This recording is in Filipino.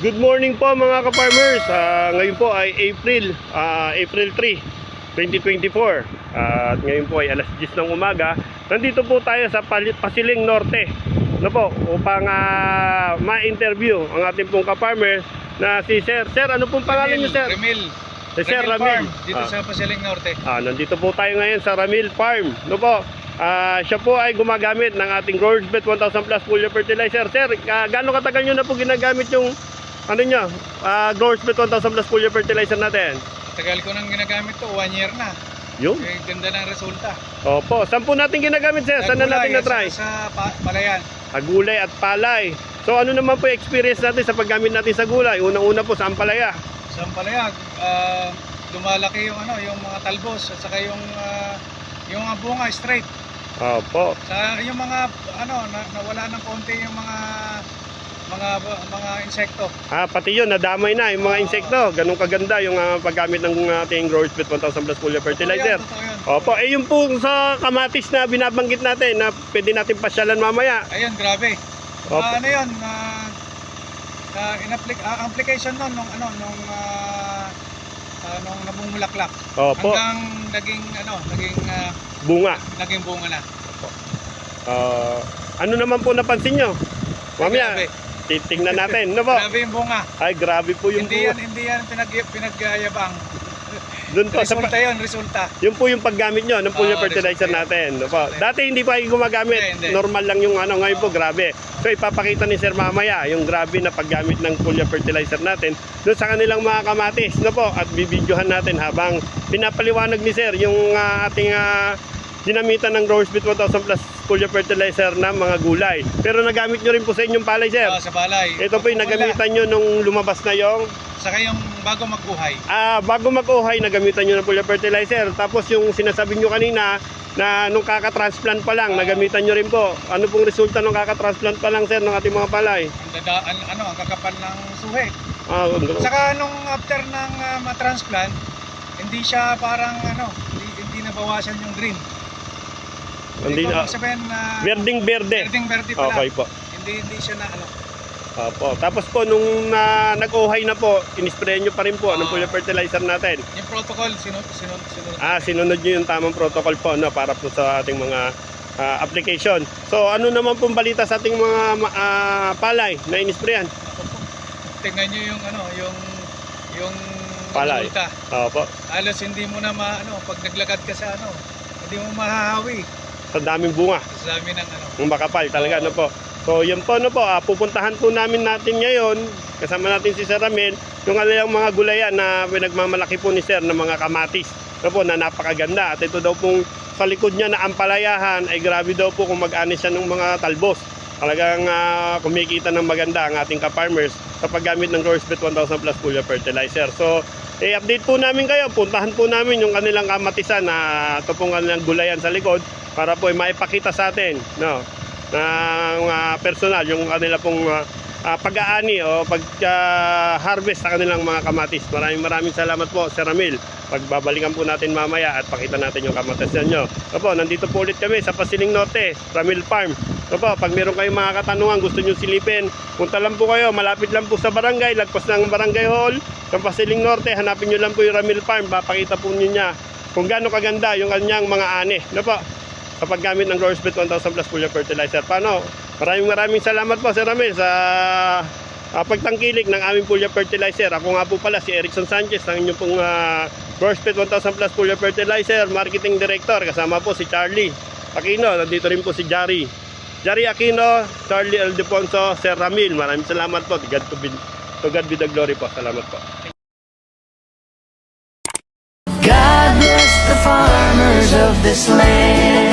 Good morning po mga ka-farmers. Ngayon po ay April 3, 2024. At ngayon po ay alas 10 ng umaga. Nandito po tayo sa Pasiling Norte, po, upang ma-interview ang ating pong ka-farmer na si Sir. Sir, ano pong pangalan niyo, Sir? Ramil. Sir Ramil. Farm, dito sa Pasiling Norte. Nandito po tayo ngayon sa Ramil Farm. Po. Siya po ay gumagamit ng ating Growers Bet 1000 Plus Foliar Fertilizer. Sir, gaano katagal nyo na po ginagamit yung Growers Bet 1000 Plus Foliar Fertilizer natin? Tagal ko nang ginagamit to, 1 year na. Yung? Ganda ng resulta. Opo, saan po natin ginagamit, Sir? Saan na natin na-try? Sa palayan. Gulay at palay. So ano naman po yung experience natin sa paggamit natin sa gulay? Unang-una po sa ampalaya. Sa palayan, lumalaki yung yung mga talbos at saka yung mga bunga straight. Opo. Sa yung mga nawala ng konti yung mga insekto. Pati yun, nadamay na yung mga insekto. Ganun kaganda yung paggamit ng ating Growers Bet 1000 Plus Foliar Fertilizer. Totoo yan. Opo, yung po sa kamatis na binabanggit natin na pwede natin pasyalan mamaya. Ayun, grabe. Opo. Application nun nung nabumulaklak. Opo. Hanggang naging Bunga. naging bunga na. Ano naman po napansin nyo? Mamaya, Grabe. titingnan natin. Ano po? Grabe yung bunga. Ay, grabe po yung Hindi bunga. yan pinagyayabang. Doon po, Resulta yun, resulta. yun po yung paggamit nyo ng foliar fertilizer resulta natin. No po. Dati hindi pa kayo gumagamit. Hindi. Normal lang yung ngayon po, grabe. So ipapakita ni Sir mamaya yung grabe na paggamit ng foliar fertilizer natin doon sa kanilang mga kamatis. No po. At bibidyohan natin habang pinapaliwanag ni Sir yung ating ginamitan ng Growers Bet 1000 Plus Foliar Fertilizer na mga gulay. Pero nagamit nyo rin po sa inyong palay, Sir. Sa balay. Ito po yung nagamitan nyo nung lumabas na yung Saka yung bago mag-uhay. bago mag-uhay, nagamitan nyo ng foliar fertilizer. Tapos yung sinasabi nyo kanina na nung kakatransplant pa lang, nagamitan nyo rin po. Ano pong resulta nung kakatransplant pa lang, Sir, ng ating mga palay? Ang kakapal ng suhe. Saka Saka nung after ng matransplant, hindi siya parang hindi nabawasan yung green. hindi na sabihin na berding-berde. berding-berde pala. Okay po. Hindi siya na Opo. Tapos po nung nag-uhay na po, inispray nyo pa rin po ng foliar fertilizer natin. Yung protocol sinunod. Sinunod nyo yung tamang protocol po para po sa ating mga application. So ano naman pong balita sa ating mga palay na inisprayan? Tingnan niyo yung Palay. resulta. Opo. Halos hindi mo na pag naglakad ka sa hindi mo mahahawi. Sa daming bunga. Sa dami ng Yung makapal talaga, po. So, yun po, pupuntahan po natin ngayon, kasama natin si Sir Ramil, yung kanilang mga gulayan na pinagmamalaki po ni Sir ng mga kamatis. Na napakaganda. At ito daw pong sa likod niya na ampalayahan, ay grabe daw po kung mag-anis siya ng mga talbos. Talagang kumikita ng maganda ang ating ka-farmers sa paggamit ng Growers Bet 1000 Plus Foliar Fertilizer. So, update po namin kayo, puntahan po namin yung kanilang kamatisan na ito pong kanilang gulayan sa likod para po maipakita sa atin, ng personal yung kanila pong pag-aani o pag-harvest sa kanilang mga kamatis. Maraming salamat po, Sir Ramil. Pagbabalikan po natin mamaya at pakita natin yung kamatisan nyo. Nandito po ulit kami sa Pasiling Norte, Ramil Farm. Pag meron kayong mga katanungan, gusto nyo silipin, punta lang po kayo, malapit lang po sa barangay, lagpas ng barangay hall, sa Pasiling Norte, hanapin nyo lang po yung Ramil Farm, papakita po niya kung gaano kaganda yung kanyang mga ani. Sa paggamit ng Growers Bet 1000 Plus Foliar Fertilizer. Maraming salamat po, Sir Ramil, sa pagtangkilik ng aming foliar fertilizer. Ako nga po pala si Erickson Sanchez, ang inyong pong Growers Bet 1000 Plus Foliar Fertilizer Marketing Director. Kasama po si Charlie Aquino, nandito rin po si Jari Aquino, Charlie Aldefonso, Sir Ramil. Maraming salamat po. To God be the glory po. Salamat po. God bless the farmers of this land.